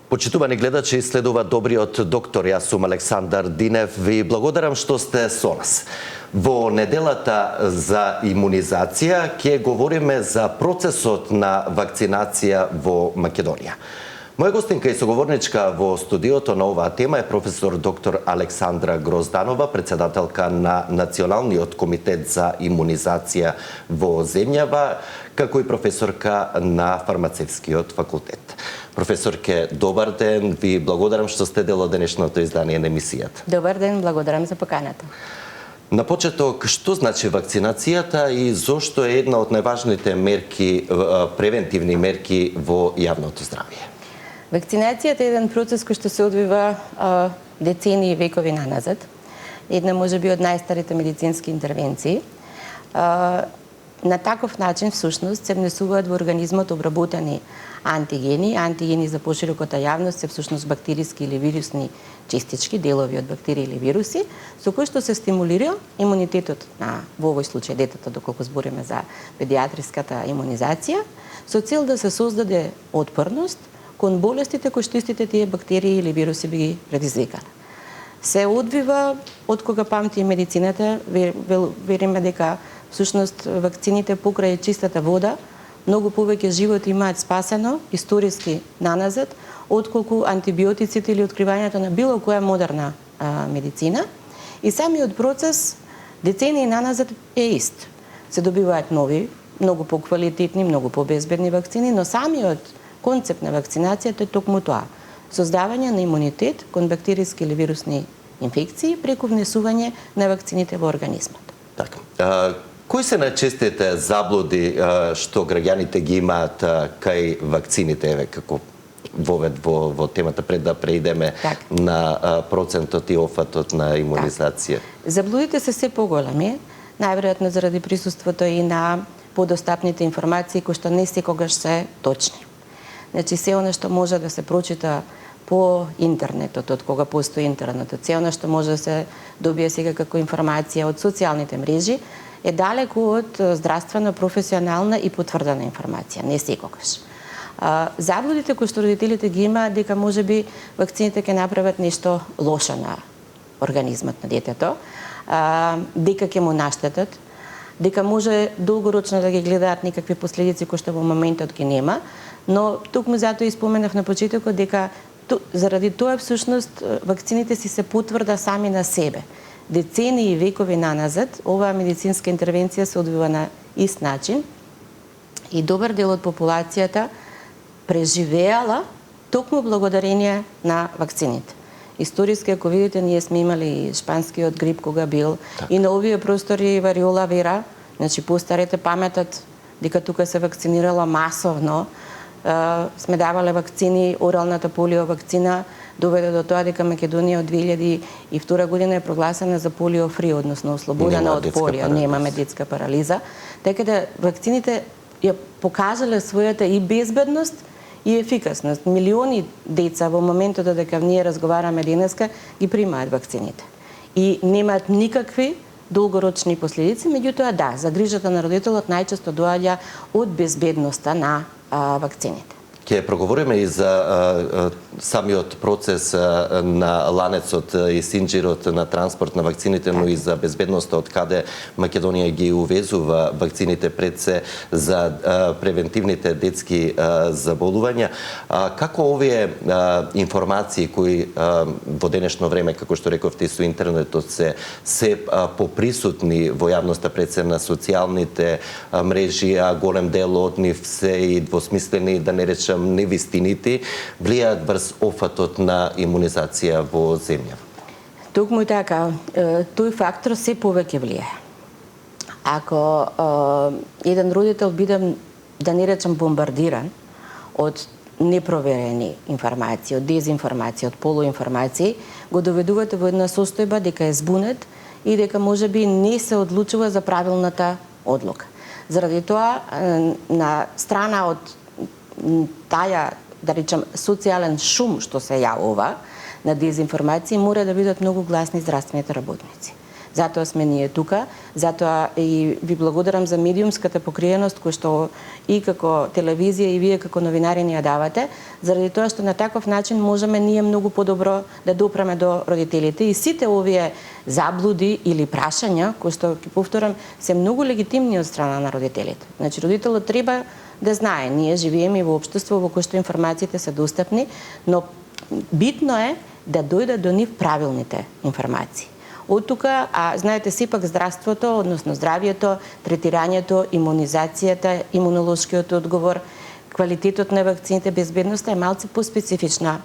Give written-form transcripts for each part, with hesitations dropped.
Почитувани гледачи, следува добриот доктор. Јас сум Александар Динев. Ви благодарам што сте со нас. Во неделата за имунизација ќе говориме за процесот на вакцинација во Македонија. Моја гостинка и соговорничка во студиото на оваа тема е професор доктор Александра Грозданова, председателка на Националниот комитет за имунизација во земјава, како и професорка на фармацевскиот факултет. Професорке, добар ден, ви благодарам што сте дел од денешното издание на емисијата. Добар ден, благодарам за поканата. На почеток, што значи вакцинацијата и зошто е една од најважните мерки, превентивни мерки во јавното здравје? Вакцинацијата е еден процес кој што се одвива децении и векови наназад. Една можеби од најстарите медицински интервенции. На таков начин, всушност, се внесуваат во организмот обработени антигени. Антигени за пошироката јавност се всушност бактериски или вирусни частички, делови од бактерии или вируси, со кои што се стимулира имунитетот на, во овој случај, детето, доколку збориме за педиатриската имунизација, со цел да се создаде отпорност кон болестите кои што истите тие бактерии или вируси би ги предизвикале. Се одвива од кога памти медицината, вериме дека всушност вакцините покрај чистата вода многу повеќе живот имаат спасено историски наназад отколку антибиотиците или откривањето на било која модерна медицина. И самиот процес децении наназад е ист. Се добиваат нови, многу поквалитетни, многу побезбедни вакцини, но самиот концепт на вакцинацијата е токму тоа: создавање на имунитет кон бактериски или вирусни инфекции преку внесување на вакцините во организмот. Така. Кои се најчестите заблуди што граѓаните ги имаат кај вакцините, еве како вовед во темата пред да преидеме на процентот и офатот на имунизација? Заблудите се се поголеми, најверојатно заради присуството и на подостапните информации кои што не секогаш се точни. Значи, се она што може да се прочита по интернетот, од кога постои интернетот, се она што може да се добие сега како информација од социјалните мрежи, е далеку од здравствена, професионална и потврдена информација, не секогаш. Заблудите кои што родителите ги имаат дека можеби вакцините ќе направат нешто лошо на организмот на детето, дека ќе му наштетат, дека може долгорочно да ги гледаат некакви последици кои што во моментот ги нема, но токму затоа и споменав на почетокот дека заради тоа всушност вакцините си се потврда сами на себе. Децении и векови наназад оваа медицинска интервенција се одвива на ист начин и добар дел од популацијата преживеала токму благодарение на вакцините. Историски, ако видите, ние сме имали и шпанскиот грип кога бил, и на овие простори вариола вера, значи постарите паметат дека тука се вакцинирала масовно, сме давале вакцини, оралната полио вакцина доведе до тоа дека Македонија од 2002 година е прогласена за полио фри, односно ослободена од полио, немаме детска парализа. Така да вакцините ја покажале својата и безбедност и ефикасност. Милиони деца во моментот дека ние разговараме денеска ги примаат вакцините и немаат никакви долгорочни последици, меѓутоа да, загрижата на родителот најчесто доаѓа од безбедноста на вакцините. Ќе проговориме и за самиот процес на ланецот и синџирот на транспорт на вакцините, но и за безбедноста од каде Македонија ги увезува вакцините пред се за превентивните детски заболувања. Како овие информации кои во денешно време, како што рековте, со интернетот се поприсутни во јавноста пред се на социјалните мрежи, а голем дел од нив се и двосмислени, да не речам невистините, влијаат врз офатот на имунизација во земја? Токму така, тој фактор се повеќе влијае. Ако еден родител биде, да не речем, бомбардиран од непроверени информации, од дезинформација, од полуинформации, го доведувате во една состојба дека е збунет и дека можеби не се одлучува за правилната одлука. Заради тоа, на страна од таја, да речем, социјален шум што се јавува на дезинформации, мора да бидат многу гласни здравствените работници. Затоа сме ние тука, затоа и ви благодарам за медиумската покриеност која што и како телевизија и вие како новинари ни ја давате, заради тоа што на таков начин можеме ние многу подобро да допреме до родителите и сите овие заблуди или прашања кои што ќе повторам се многу легитимни од страна на родителите. Значи родителот треба да знае, ние живееме во општество во кое што информациите се достапни, но битно е да дојдат до нив правилните информации. Од тука, знаете, сепак здравството, односно здравието, третирањето, имунизацијата, имунолошкиот одговор, квалитетот на вакцините, безбедноста е малце поспецифична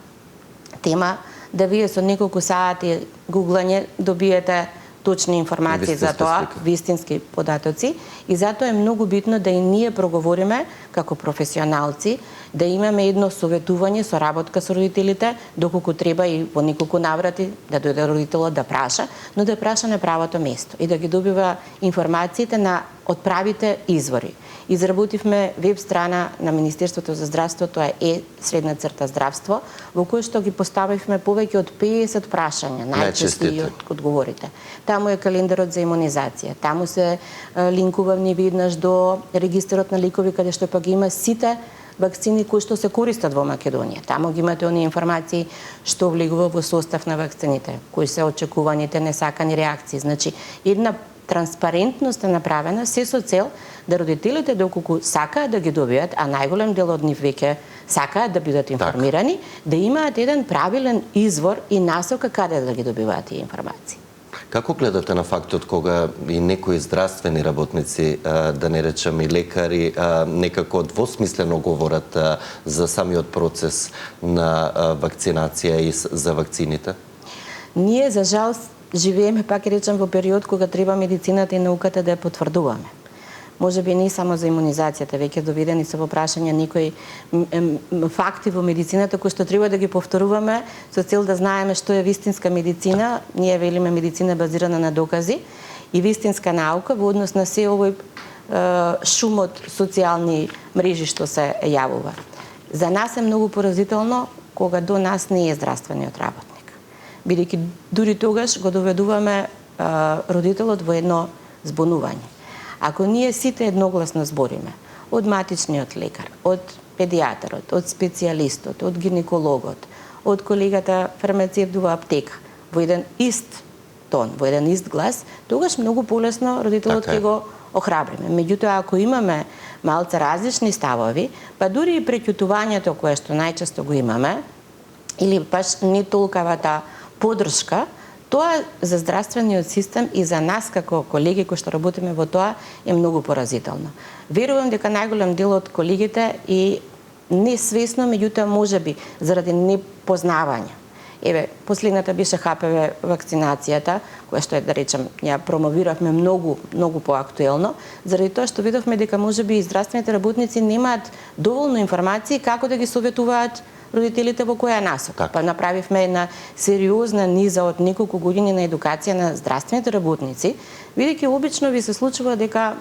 тема, да вие со неколку сати гуглање добиете точни информации за тоа, вистински податоци, и затоа е многу битно да и ние проговориме како професионалци, да имаме едно советување, соработка со родителите, доколку треба и во неколку наврати да дојде родителот да праша, но да праша на правото место и да ги добива информациите од правите извори. Изработивме веб страна на Министерството за здравство, тоа е /здравство, во кој што ги поставивме повеќе од 50 прашања, најчести одговорите. Таму е календарот за имунизација, таму се линкувани веднаш до регистарот на ликови, каде што пак има сите вакцини кои што се користат во Македонија. Таму ги имате оние информации што влегува во состав на вакцините, кои се очекуваните несакани реакции. Значи, една транспарентност е направена се со цел да родителите, доколку сакаат да ги добијат, а најголем дел од нив веќе сакаат да бидат информирани, да имаат еден правилен извор и насока каде да ги добиваат тие информации. Како гледате на фактот кога и некои здравствени работници, да не речем и лекари, некако двосмислено говорат за самиот процес на вакцинација и за вакцините? Ние, за жал, живееме, пак речем, во период кога треба медицината и науката да ја потврдуваме. Може би не само за имунизацијата, веќе доведени се во прашање некои факти во медицината кои што треба да ги повторуваме со цел да знаеме што е вистинска медицина. Ние велиме медицина базирана на докази и вистинска наука во однос на се овој шумот социјални мрежи што се јавува. За нас е многу поразително кога до нас не е здравствениот работник. Бидејќи дури тогаш го доведуваме родителот во едно збунување. Ако ние сите едногласно збориме, од матичниот лекар, од педијатарот, од специјалистот, од гинекологот, од колегата фармацевт во аптека, во еден ист тон, во еден ист глас, тогаш многу полесно родителот ќе го охрабриме. Меѓутоа, ако имаме малце различни ставови, па дури и преќутувањето кое што најчесто го имаме, или баш не толкавата поддршка, тоа за здравствениот систем и за нас како колеги кои што работиме во тоа е многу поразително. Верувам дека најголем дел од колегите и несвесно, меѓутоа можеби заради непознавање. Еве, последната беше ХПВ вакцинацијата, која што е, да речем, ја промовиравме многу поактуелно, заради тоа што видовме дека можеби и здравствените работници немаат доволно информации како да ги советуваат родителите во која насока. Па направивме една сериозна низа од неколку години на едукација на здравствените работници, бидејќи обично ви се случува дека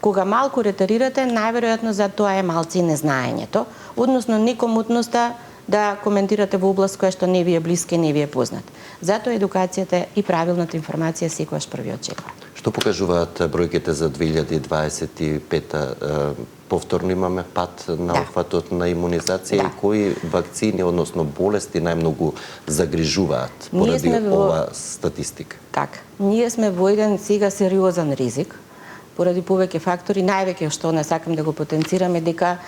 кога малку ретарирате, најверојатно за тоа е малце и незнаењето, односно некомутноста да коментирате во област која што не ви е блиска и не ви е познат. Затоа едукацијата и правилната информација секогаш првиот чекор. Што покажуваат бројките за 2025? Повторно имаме пат на опфатот на имунизација и кои вакцини, односно болести, најмногу загрижуваат поради ова статистика? Така. Ние сме во еден сега сериозен ризик, поради повеќе фактори, највеќе што не сакам да го потенцираме дека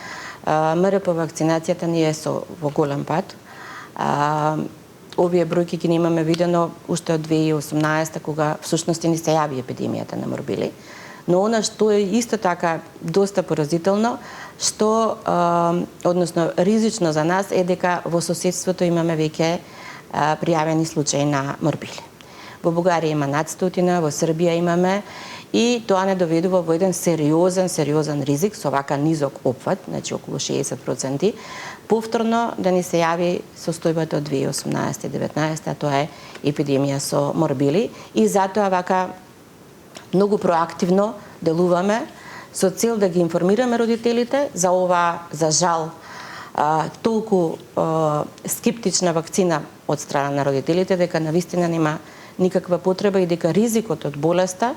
МРП вакцинацијата не е во голем пат. Овие бројки ги немаме видено уште од 2018 кога всушност не се јави епидемијата на морбили. Но она што е исто така доста поразително, што односно ризично за нас е дека во соседството имаме веќе пријавени случаи на морбили. Во Бугарија има над 100, во Србија имаме, и тоа не доведува во еден сериозен ризик со вака низок опфат, значи околу 60%, повторно да ни се јави состојбата од 2018-19, а тоа е епидемија со морбили, и затоа вака многу проактивно делуваме со цел да ги информираме родителите за ова, за жал, толку скептична вакцина од страна на родителите, дека навистина никаква потреба и дека ризикот од болеста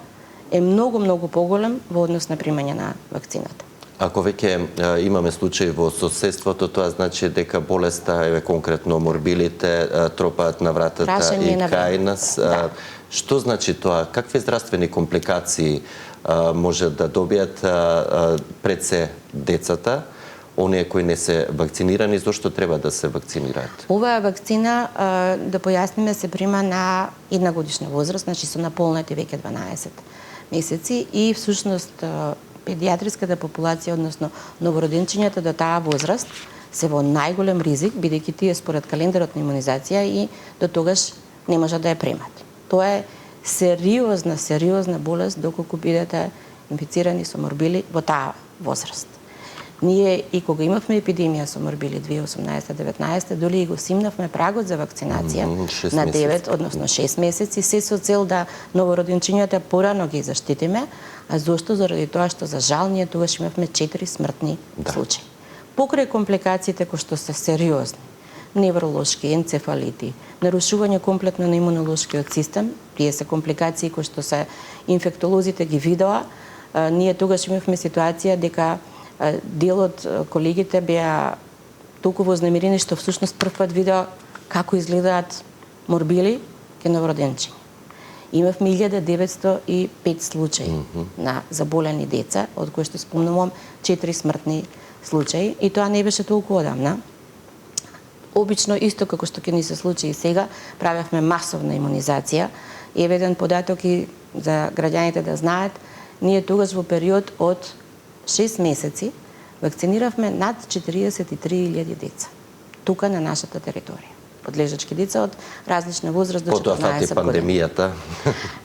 е многу поголем во однос на примање на вакцината. Ако веќе имаме случаи во соседството, тоа значи дека болеста, конкретно морбилите, тропаат на вратата и кај нас. Да. Што значи тоа? Какви здравствени компликации може да добијат пред се децата, оние кои не се вакцинирани, зошто треба да се вакцинираат? Оваа вакцина, да појасниме, се прима на 1 годишна возраст, значи се наполнети веќе 12 месеци и всушност педиатриската популација, односно новороденчињата до таа возраст, се во најголем ризик, бидејќи тие според календарот на имунизација и до тогаш не можат да ја примат. Тоа е сериозна болест доколку бидете инфицирани со морбили во таа возраст. Ние и кога имавме епидемија со морбили 2018-19, доли и го симнавме прагот за вакцинација на 9, односно 6 месеци, се со цел да новороденчињата порано ги заштитиме. А зошто? Заради тоа што за жал ние тогаш имавме 4 смртни случаи. Покрај компликациите кои што се сериозни, невролошки, енцефалити, нарушување комплетно на имунолошкиот систем, тие се компликации кои што се инфектолозите ги видоа, ние тогаш имавме ситуација дека дел од колегите беа толку вознемирени што всушност првпат видеа како изгледаат морбили кај новороденчиња. Имавме 1905 случаи на заболени деца, од кои што спомнувам 4 смртни случаи, и тоа не беше толку одамна. Обично, исто како што ќе ни се случи и сега, правевме масовна имунизација. Еве еден податок и за граѓаните да знаат, ние тогаш во период од 6 месеци вакциниравме над 43.000 деца тука на нашата територија. Подлежачки деца од различна возраст до 14 години. Потоа фати пандемијата.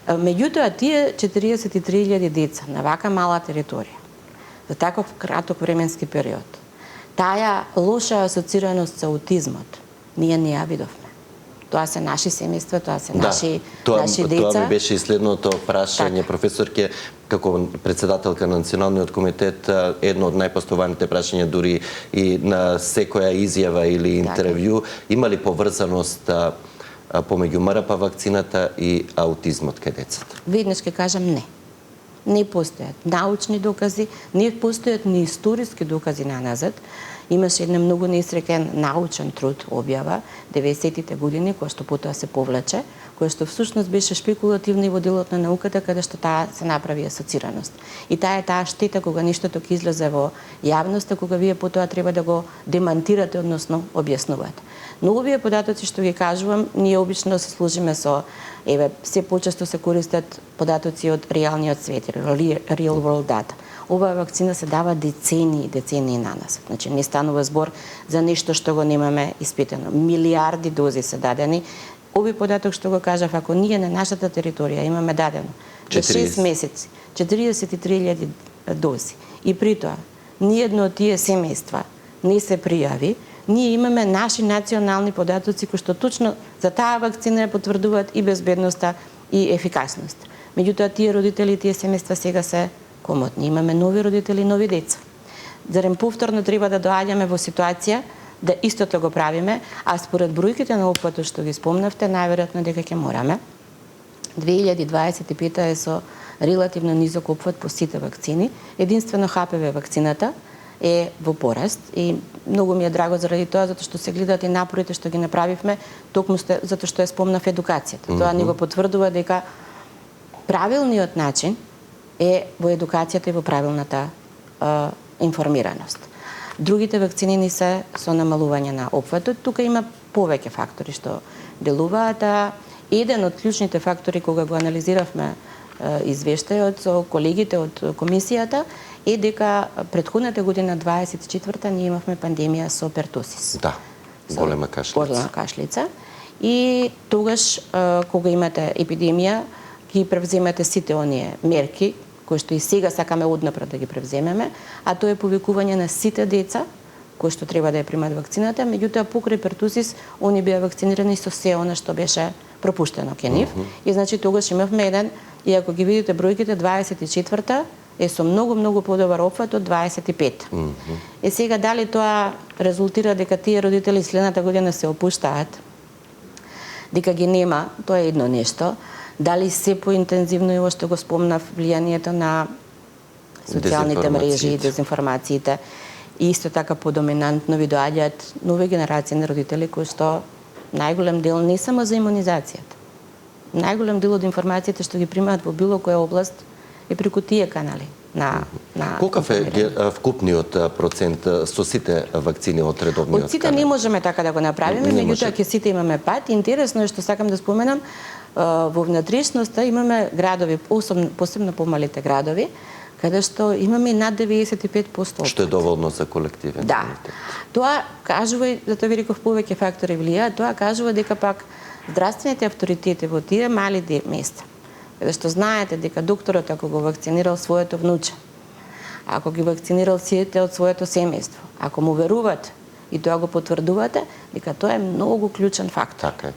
Меѓутоа, тие 43.000 деца на вака мала територија, за таков краток временски период, таа лоша асоцираност со аутизмот, ние не ја видовме. Тоа се наши семејства, тоа се наши деца. Тоа ми беше и следното прашање, професорке, како председателка на Националниот комитет, едно од најпоставуваните прашања дури и на секоја изјава или интервју, има ли поврзаност помеѓу МРП вакцината и аутизмот кај децата? Веднаш ќе кажам не. Не постојат научни докази, не постојат ни историски докази наназад. Имаше еден многу несреќен научен труд, објава, 90-тите години, која што потоа се повлече, која што всушност беше шпекулативна и во делот на науката, каде што таа се направи асоцираност. И таа е таа штета кога нештото ќе излезе во јавноста, кога вие потоа треба да го демантирате, односно објаснувате. Но овие податоци што ги кажувам, ние обично се служиме со, се почесто се користат податоци од реалниот свет, real world data. Оваа вакцина се дава децении на нас. Значи, не станува збор за нешто што го немаме испитано. Милиарди дози се дадени. Ови податок што го кажав, ако ние на нашата територија имаме дадено за 6 месеци 43.000 дози и при тоа ниедно од тие семејства не се пријави, ние имаме наши национални податоци кои што точно за таа вакцина ја потврдуваат и безбедноста и ефикасност. Меѓутоа, тие родители, тие семејства сега се комотни. Имаме нови родители, нови деца. Зарем повторно треба да доаѓаме во ситуација да истото го правиме, а според бројките на опфатот што ги спомнавте, најверојатно дека ќе мораме. 2025 е со релативно низок опфат по сите вакцини. Единствено ХПВ вакцината е во пораст и многу ми е драго заради тоа, затоа што се гледаат и напорите што ги направивме, токму затоа што ја спомнав едукацијата. Тоа ни го потврдува дека правилниот начин е во едукацијата и во правилната информираност. Другите вакцини ни се со намалување на опфатот. Тука има повеќе фактори што делуваат, а еден од клучните фактори кога го анализиравме извештајот со колегите од комисијата е дека претходната година 24-та ние имавме пандемија со пертусис. Да, голема кашлица. Голема кашлица. И тогаш кога имате епидемија, ги превземате сите оние мерки кои што и сега сакаме однапред да ги превземеме, а тоа е повикување на сите деца кои што треба да ја примат вакцината, меѓутоа покрај пертусис они беа вакцинирани со се она што беше пропуштено ке нив. И значи тогаш имавме еден, и ако ги видите бројките, 24-та е со многу подобар опфат од 25. Е сега дали тоа резултира дека тие родители следната година се опуштаат? дека ги нема, тоа е едно нешто. Дали се поинтензивно и што го спомнав влијанието на социјалните мрежи и дезинформациите. И исто така подоминантно ви доаѓаат нови генерации на родители кои што најголем дел не само за имунизацијата. Најголем дел од информациите што ги примаат во било која област е преку тие канали. Колкав е вкупниот процент со сите вакцини од редовниот канал? Од сите не можеме така да го направиме, меѓутоа ќе сите имаме пат. Интересно е што сакам да споменам, во внатрешноста имаме градови, посебно помалите градови, каде што имаме над 95%. Што е доволно за колективен имунитет. Тоа кажува, затоа ви реков повеќе фактори влијаат, тоа кажува дека пак здравствените авторитети во тие мали места, каде што знаете дека докторот ако го вакцинирал своето внуче, ако ги вакцинирал сите од своето семејство, ако му верувате и тоа го потврдувате, дека тоа е многу клучен фактор. Така е.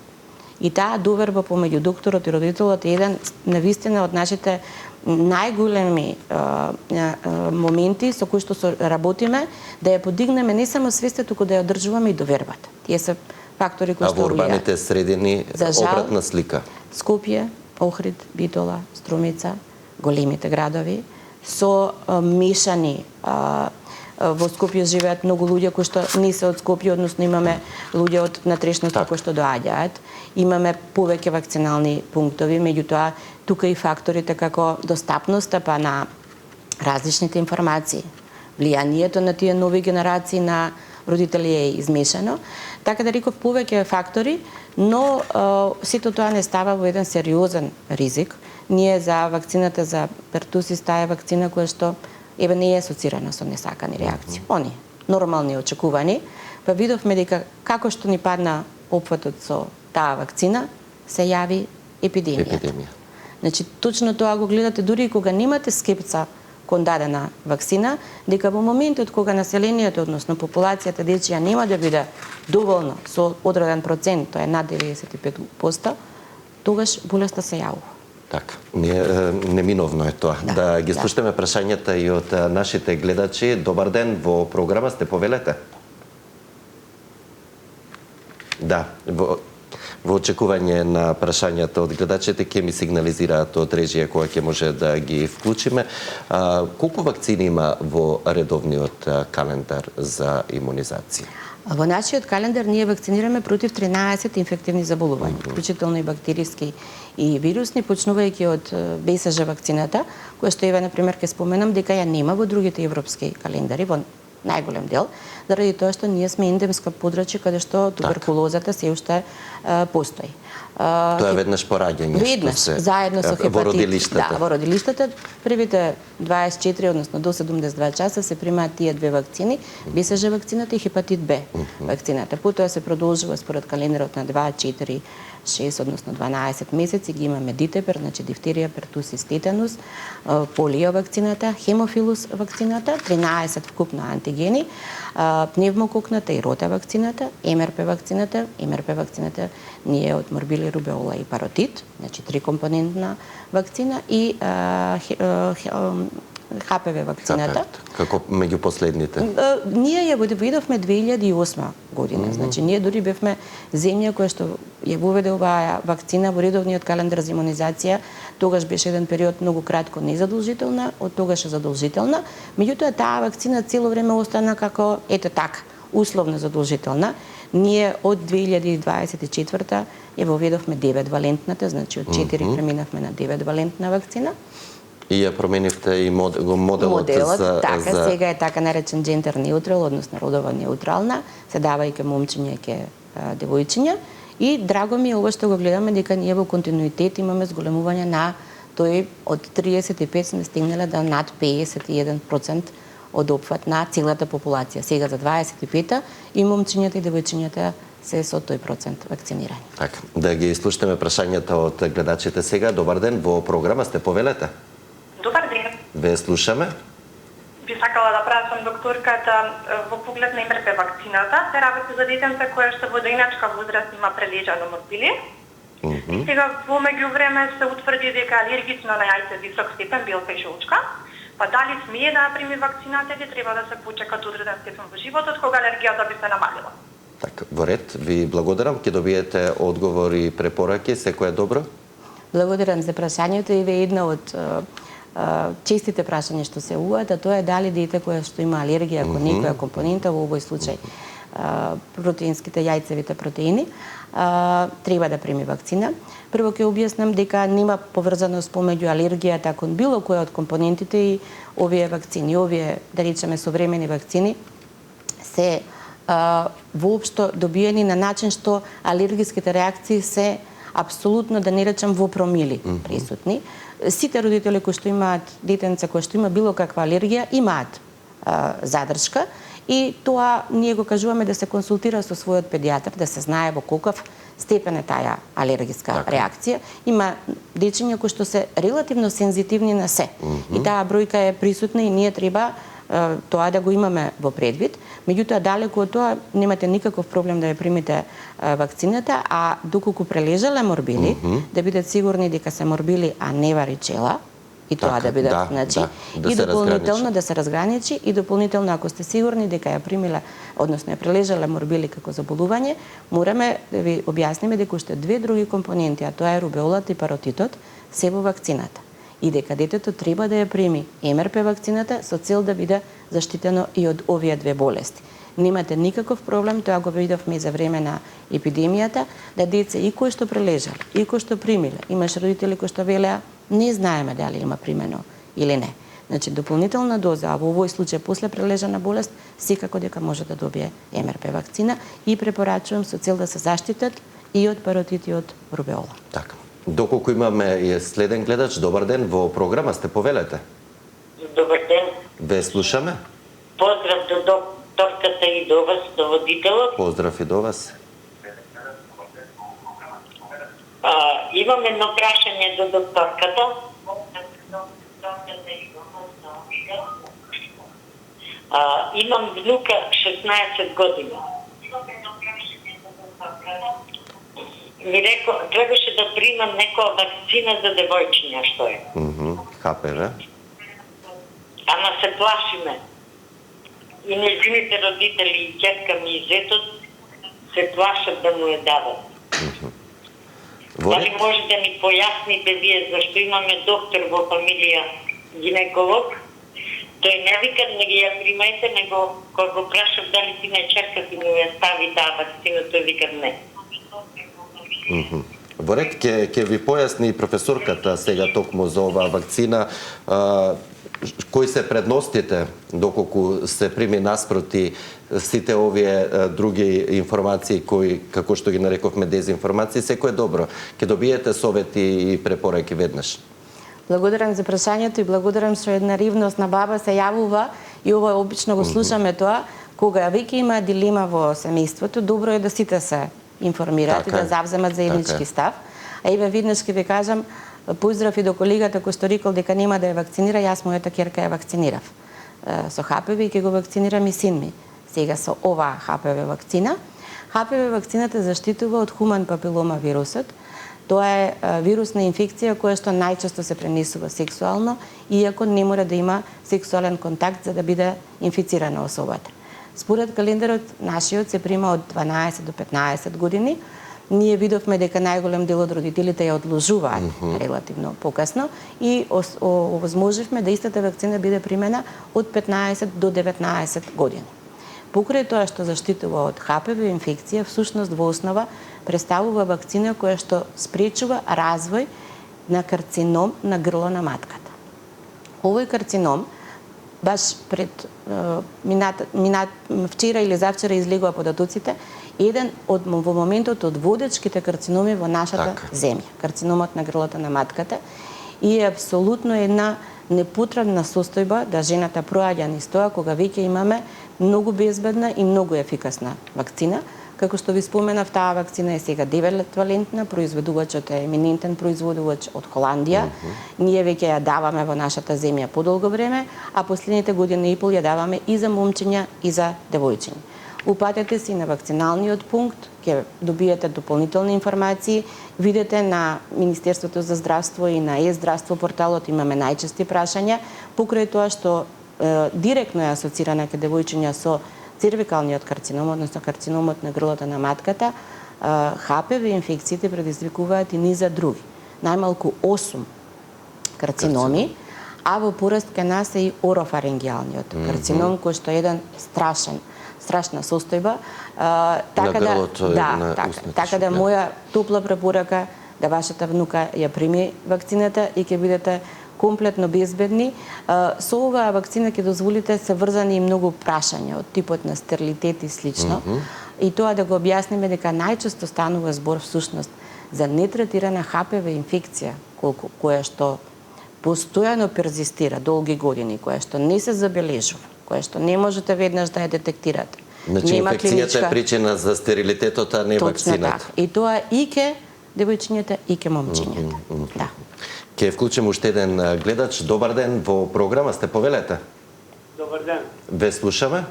И таа доверба помеѓу докторот и родителот е еден навистина од нашите најголеми моменти со кои што работиме, да ја подигнеме не само свеста, туку да ја одржуваме и довербата. Тие се фактори кои што влијаат. А во урбаните средини обратна слика? Скопје, Охрид, Битола, Струмица, големите градови, со мешани. Во Скопје живеат многу луѓе кои што не се од Скопје, односно имаме луѓе од натрешноста кои што доаѓаат. Имаме повеќе вакцинални пунктови, меѓутоа тука и факторите како достапноста па на различните информации. Влијанието на тие нови генерации на родители е измешано. Така да реков повеќе фактори, но сето тоа не става во еден сериозен ризик. Ние за вакцината за пертусис, таа е вакцина која што не е асоцирана со несакани реакции. Они нормални очекувани, па видовме дека како што ни падна опфатот со таа вакцина, се јави епидемија. Значи точно тоа го гледате дури и кога немате скепца кон дадена вакцина, дека во моментот кога населението, односно популацијата дечија нема да биде доволно со одреден процент, тоа е над 95%, тогаш болеста се јавува. Така, неминовно е тоа. Да ги слушаме прашањата и од нашите гледачи. Добар ден, во програма сте, повелете. Да, во очекување на прашањата од гледачите ќе ми сигнализираат од режија која ќе може да ги вклучиме. Колку вакцини има во редовниот календар за имунизација? Во нашиот календар ние вакцинираме против 13 инфективни заболувања, вклучително и бактериски и вирусни, почнувајќи од БСЖ вакцината, која што на пример ќе споменам дека ја нема во другите европски календари, во најголем дел, заради тоа што ние сме ендемска подрачје каде што туберкулозата се уште постои. Тоа е веднаш по раѓање. Веднаш, заедно со хепатит. Во родилиштата. Да, во родилиштата. Првите 24, односно до 72 часа се примаат тие две вакцини, БСЖ вакцината и хепатит Б вакцината. Потоа се продолжува според календарот на 2, 4, 6, односно 12 месеци, ги имаме дитепер, значи дифтерија, пертусис, тетанус, полио вакцината, хемофилус вакцината, 13 вкупно антигени, пневмококната и рота вакцината, МРП вакцината. МРП вакцината ние е од морбили, рубеола и паротит, значи 3-компонентна вакцина и ХПВ вакцината. Како меѓу последните? Ние ја видовме 2008 година. Значи, ние дури бевме земја која што ја воведе оваа вакцина во редовниот календар за имунизација. Тогаш беше еден период многу кратко незадолжителна, од тогаш е задолжителна. Меѓутоа, таа вакцина цело време остана како, ето така, условно задолжителна. Ние од 2024 ја воведовме 9-валентната, значи од 4 преминавме на 9-валентна вакцина. И ја променивте и моделот за... Така, сега е така наречен джендер неутрал, односно родово неутрална, се дава и ке момчиња и ке девојчиња. И драго ми е ова што го гледаме дека ние во континуитет имаме зголемување на тој од 35 сме стигнале до над 51% од опфат на целата популација. Сега за 25-та и момчињата и девојчињата се со тој процент вакцинирани. Така, да ги слушаме прашањата од гледачите сега. Добар ден, во програма сте, повелете. Добар ден. Ве слушаме. Би сакала да прашам докторката во поглед на МРП вакцината, се работи за детенце кое што во доиначка возраст има прележано морбили. Сега во меѓувреме се утврди дека алергично на јајце висок степен билка и жолчка. Па дали смее да прими вакцината или треба да се почека до одреден степен во животот кога алергијата би се намалила? Така, во ред, ви благодарам. Ќе добиете одговори и препораки, секој е добро. Благодарам за прашањето и ве една од честите прашања што се уваат, а тоа е дали дете кое што има алергија кон некоја компонента, во овој случај протеинските јајцевите протеини, треба да прими вакцина. Прво ќе објаснам дека нема поврзаност помеѓу алергијата кон било која од компонентите и овие вакцини. Овие, да речеме, современи вакцини се воопшто добиени на начин што алергиските реакции се апсолутно, да не речам, во промили присутни. Сите родители кои што имаат детенце кои што има било каква алергија имаат задршка и тоа ние го кажуваме да се консултира со својот педијатар, да се знае во колкав степен е таа алергиска реакција. Има дечиња кои што се релативно сензитивни на се. И таа бројка е присутна и ние треба тоа да го имаме во предвид. Меѓутоа, далеку од тоа, немате никаков проблем да ја примите вакцината, а доколку прележале морбили, да бидат сигурни дека се морбили, а не варичела, и тоа да бидат, значи, и дополнително да се разграничи, и дополнително, ако сте сигурни дека ја примиле, односно ја прележале морбили како заболување, мораме да ви објасниме дека уште две други компоненти, а тоа е рубеолат и паротитот, се во вакцината. И дека детето треба да ја прими МРП вакцината со цел да биде заштитено и од овие две болести. Немате никаков проблем, тоа го видовме за време на епидемијата, да деца и кои што прележале, и кои што примиле, имаш родители кои што велеа, не знаеме дали има примено или не. Значи, дополнителна доза, а во овој случај после прележана болест, секако дека може да добие МРП вакцина и препорачувам со цел да се заштитат и од паротит и од рубеола. Така. Доколку имаме и следен гледач, добар ден, во програма сте, повелете. Добар ден. Ве слушаме. Поздрав до докторката и до вас, до водителот. Поздрав и до вас. Имам едно прашање до докторката. Имам внука 16 години. Ми реко, требаше да примам некоја вакцина за девојчиња, што е. ХПВ. Ама се плашиме. И нејзините родители и ќерка ми и зетот се плашат да му ја дадат. Дали може да ни појасните вие зашто имаме доктор во фамилија гинеколог? Тој не вика не ги ја примајте, него кога го прашав дали ти на ќерка ти му ја стави таа вакцина, тој вика не. Во ред, ќе ви појасни професорката сега токму за оваа вакцина, кои се предностите доколку се прими наспроти сите овие други информации кои, како што ги нарековме, дезинформации, секој е добро. Ќе добиете совети и препораки веднаш. Благодарам за прашањето и благодарам што една ревностна баба се јавува и ова обично го слушаме тоа, кога веќе има дилема во семејството, добро е да сите се информираат и да завземат заеднички став. А еве веднаш ќе ви кажам, поздрав и до колегата кој што рекол дека нема да ја вакцинира, јас мојата ќерка ја вакцинирав со ХПВ и ќе го вакцинирам и син ми сега со оваа ХПВ вакцина. ХПВ вакцината заштитува од хуман папилома вирусот. Тоа е вирусна инфекција која што најчесто се пренесува сексуално, иако не мора да има сексуален контакт за да биде инфицирана особата. Според календарот нашиот се прима од 12 до 15 години. Ние видовме дека најголем дел од родителите ја одложуваат релативно покасно и овозможивме да истата вакцина биде примена од 15 до 19 години. Покрај тоа што заштитува од ХПВ инфекција, всушност во основа представува вакцина која што спречува развој на карцином на грло на матката. Овој карцином баш пред вчера или завчера излегува податоците, еден од во моментот од водечките карциноми во нашата земја, карциномот на грлото на матката, и е апсолутно една непотребна состојба да жената проаѓа низ тоа кога веќе имаме многу безбедна и многу ефикасна вакцина. Како што ви споменав, таа вакцина е сега 9-валентна, производувачот е еминентен производувач од Холандија. Ние веќе ја даваме во нашата земја подолго време, а последните години и пол ја даваме и за момчиња и за девојчиња. Упатете се на вакциналниот пункт, ќе добиете дополнителни информации, видете на Министерството за здравство и на е-здравство порталот имаме најчести прашања, покрај тоа што директно е асоцирана кај девојчиња со цервикалниот карцином, односно карциномот на грлото на матката, ХПВ инфекциите предизвикуваат и низа други. Најмалку 8 карциноми, а во пораст кај нас е и орофарингиалниот карцином, кој што е еден страшна состојба. Така да моја топла препорака да вашата внука ја прими вакцината и ќе бидете комплетно безбедни. Со оваа вакцина ќе дозволите се врзани и многу прашања од типот на стерилитет и слично. И тоа да го објасниме дека најчесто станува збор всушност за нетретирана ХПВ инфекција, која што постојано перзистира долги години, која што не се забележува, која што не можете веднаш да ја детектирате. Значи инфекцијата е причина за стерилитетот, а не вакцината. Точно така. И тоа и ке девојчињата и ке момчињата. Да. Ке вклучим уште еден гледач. Добар ден, во програма сте, повелете. Добар ден. Ве слушаме.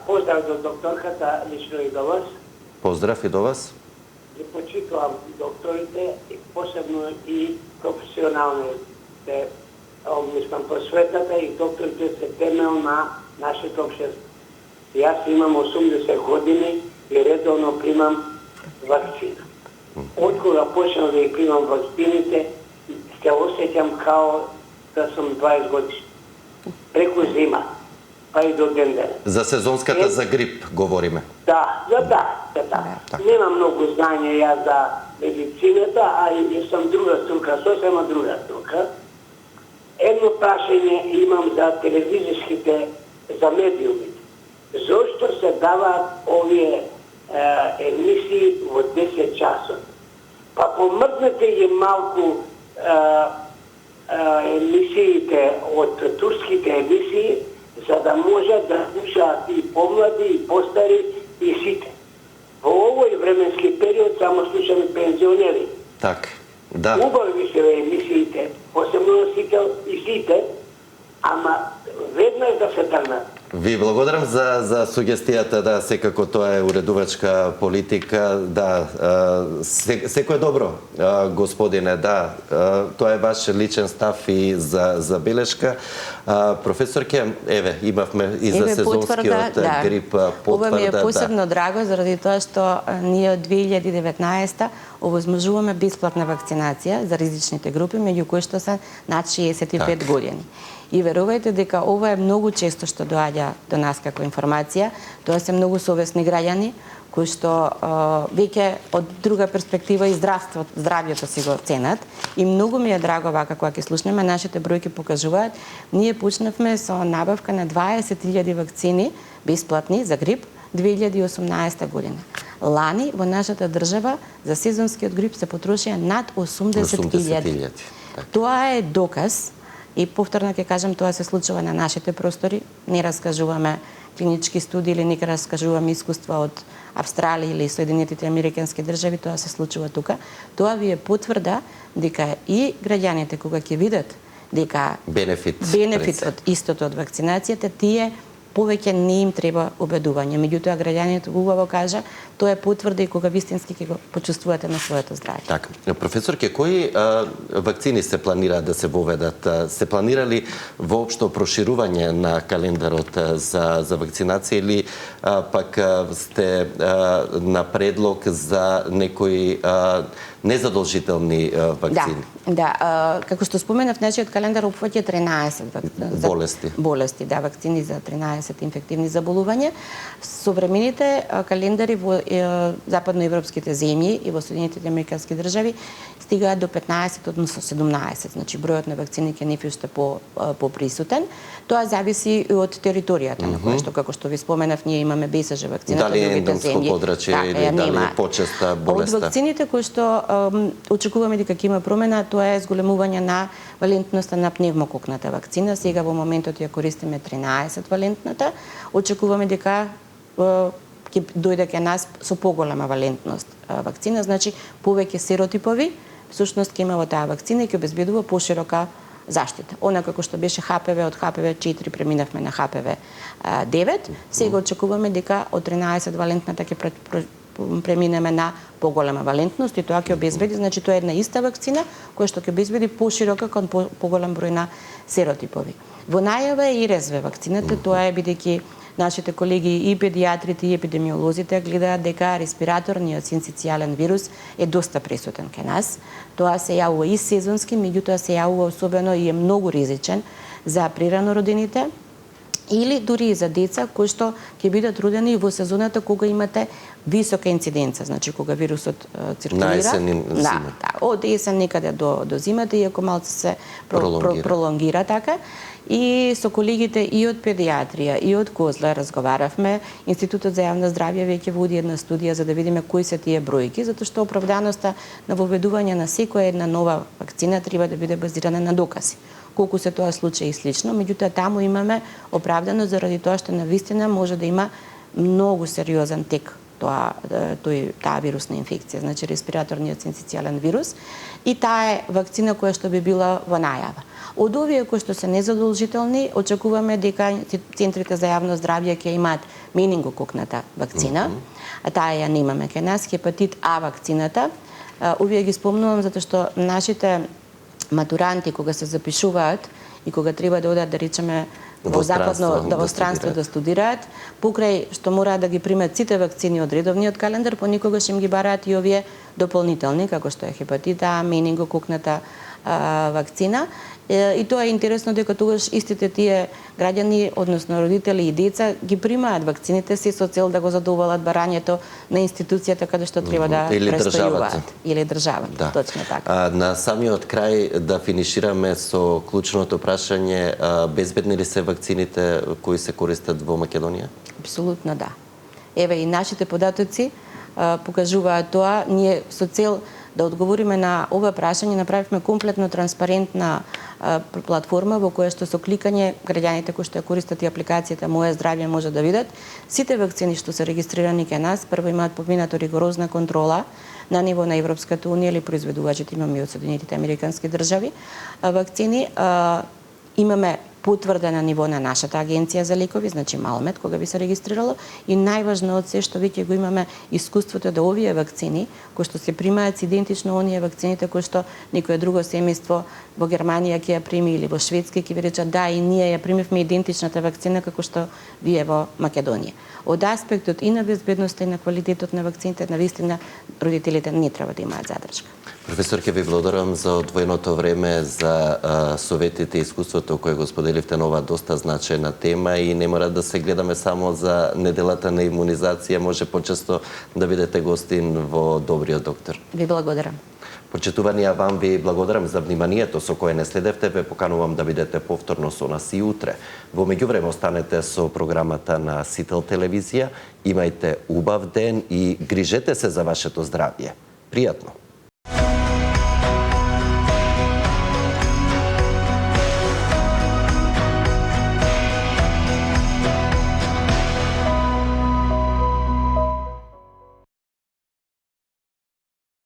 Поздрав до докторката, лично и до вас. Поздрав и до вас. Ги почитувам докторите и посебно и професионалните, мислам, просветата и докторите се темел на нашето општество. Јас имам 80 години и редовно примам вакцина. Откога почнав да ги примам вакцините, се осеќам као да сум 20 годишни. Преку зима, па и до ден ден. За сезонската за грип говориме. Да. Немам многу знање јас за медицината, а и сум друга струка, сосема друга струка. Едно прашање имам за телевизиските, за медиумите. Зошто се даваат овие емисии во 10 часот? Па помрднете ги малку емисиите од турските емисии, за да можат да слушаат и помлади, и постари, и сите. Во овој временски период само слушаме пензионери. Так, да. Убави се емисиите, посебно и сите, ама веднаш да се тргнат. Ви благодарам за сугестијата, да, секако тоа е уредувачка политика, да, секој е добро, господине, да, тоа е ваш личен став и за белешка. Професорке, еве, имавме и за сезонскиот грип потврда. Ова ми е посебно драго, заради тоа што ние од 2019 овозможуваме бесплатна вакцинација за ризичните групи, меѓу кои што се над 65 години. И верувајте дека ова е многу често што доаѓа до нас како информација. Тоа се многу совесни граѓани кои што веќе од друга перспектива и здравјето си го ценат. И многу ми е драго вака кога ќе слушнеме, нашите бројки покажуваат. Ние почнавме со набавка на 20.000 вакцини бесплатни за грип 2018 година. Лани во нашата држава за сезонскиот грип се потрошија над 80.000. Тоа е доказ. И повторно ќе кажам, тоа се случува на нашите простори. Не раскажуваме клинички студии или не раскажуваме искуства од Австралија или Соединетите Американски држави, тоа се случува тука. Тоа ви е потврда дека и граѓаните кога ќе видат дека бенефит од истото од вакцинацијата, тие повеќе не им треба убедување. Меѓутоа граѓаните убаво кажа, тоа е потврда и кога вистински ќе го почувствувате на своето здравје. Така. Професорке, кои вакцини се планираат да се воведат? Се планирали воопшто проширување на календарот за вакцинација или пак сте на предлог за некои незадолжителни вакцини? Да, како што споменав, нашиот календар опфаќа 13 болести, да, вакцини за 13 инфективни заболувања. Современите календари во западноевропските земји и во Соединетите Американски држави стигаат до 15, односно 17. Значи бројот на вакцини ќе не е уште поприсутен. Тоа зависи и од територијата на која што, како што ви споменав, ние имаме БСЖ вакцина во другите земји. Подрачје или дали е почеста болеста? Од вакцините кои што очекуваме дека ќе има промена, тоа е зголемување на валентноста на пневмококната вакцина. Сега во моментот ја користиме 13 валентната. Очекуваме дека ќе дојде кај нас со поголема валентност вакцина, значи повеќе серотипови, всушност ќе има во таа вакцина и ќе обезбедува поширока заштита. Она како што беше ХПВ, од ХПВ 4 преминавме на ХПВ 9, сега очекуваме дека од 13 валентната ќе преминеме на поголема валентност и тоа ќе обезбеди, значи тоа е една иста вакцина која што ќе обезбеди поширока кон поголем број на серотипови. Во најава е и РСВ вакцината, тоа е бидејќи нашите колеги и педиатрите и епидемиолозите гледаат дека респираторниот синцитијален вирус е доста присутен кај нас. Тоа се јавува и сезонски, меѓутоа се јавува особено и е многу ризичен за прерано родените или дури и за деца кои што ќе бидат родени во сезоната кога имате висока инциденца, значи кога вирусот циркулира. На есен и зима. Да, од есен некаде до зимата, иако малце се пролонгира така. И со колегите и од педиатрија и од Козла разговаравме. Институтот за јавно здравје веќе води една студија за да видиме кои се тие бројки, затоа што оправданоста на воведување на секоја една нова вакцина треба да биде базирана на докази. Колку се тоа случаи и слично, меѓутоа таму имаме оправдано заради тоа што навистина може да има многу сериозен тек таа вирусна инфекција, значи респираторниот синцитијален вирус, и таа е вакцина која што би била во најава. Од овие кои што се незадолжителни, очекуваме дека центрите за јавно здравје ќе имаат менингококната вакцина, а таа ја немаме кај нас, хепатит А вакцината. Овие ги спомнувам затоа што нашите матуранти кога се запишуваат и кога треба да одат, да речеме, во странство да студираат, покрај што мораат да ги примат сите вакцини од редовниот календар, понекогаш им ги бараат и овие дополнителни, како што е хепатит А, менингококната вакцина. И тоа е интересно дека тогаш истите тие граѓани, односно родители и деца, ги примаат вакцините си со цел да го задоволат барањето на институцијата каде што треба да престојуваат. Или државата, да. Точно така. На самиот крај да финишираме со клучното прашање, безбедни ли се вакцините кои се користат во Македонија? Апсолутно да. Еве и нашите податоци покажуваат тоа. Ние со цел да одговориме на ова прашање направивме комплетно транспарентна платформа во која што со кликање граѓаните кои што ја користат и апликацијата Моје здравје може да видат сите вакцини што се регистрирани кај нас. Прво имаат поминато ригорозна контрола на ниво на Европската унија или произведувачите, имаме и од Соединетите американски држави вакцини. Имаме потврда на ниво на нашата агенција за лекови, значи Малмед, кога би се регистрирало, и најважно од се што веќе го имаме искуството да овие вакцини, кои што се примаат се идентично оние вакцините кои што некое друго семејство во Германија ќе ја прими или во Шведска ќе ви речат да, и ние ја примивме идентичната вакцина како што вие во Македонија. Од аспектот и на безбедноста и на квалитетот на вакцините, навистина родителите не треба да имаат задршка. Професор, ќе ви благодарам за одвоеното време, за советите и искуството кое го споделивте на оваа доста значајна тема, и не мора да се гледаме само за неделата на имунизација, може почесто да бидете гостин во Добриот доктор. Ви благодарам. Почитувани, а вам ви благодарам за вниманието со кое не следевте. Ве поканувам да бидете повторно со нас и утре. Во меѓувреме останете со програмата на Сител телевизија. Имајте убав ден и грижете се за вашето здравје. Пријатно!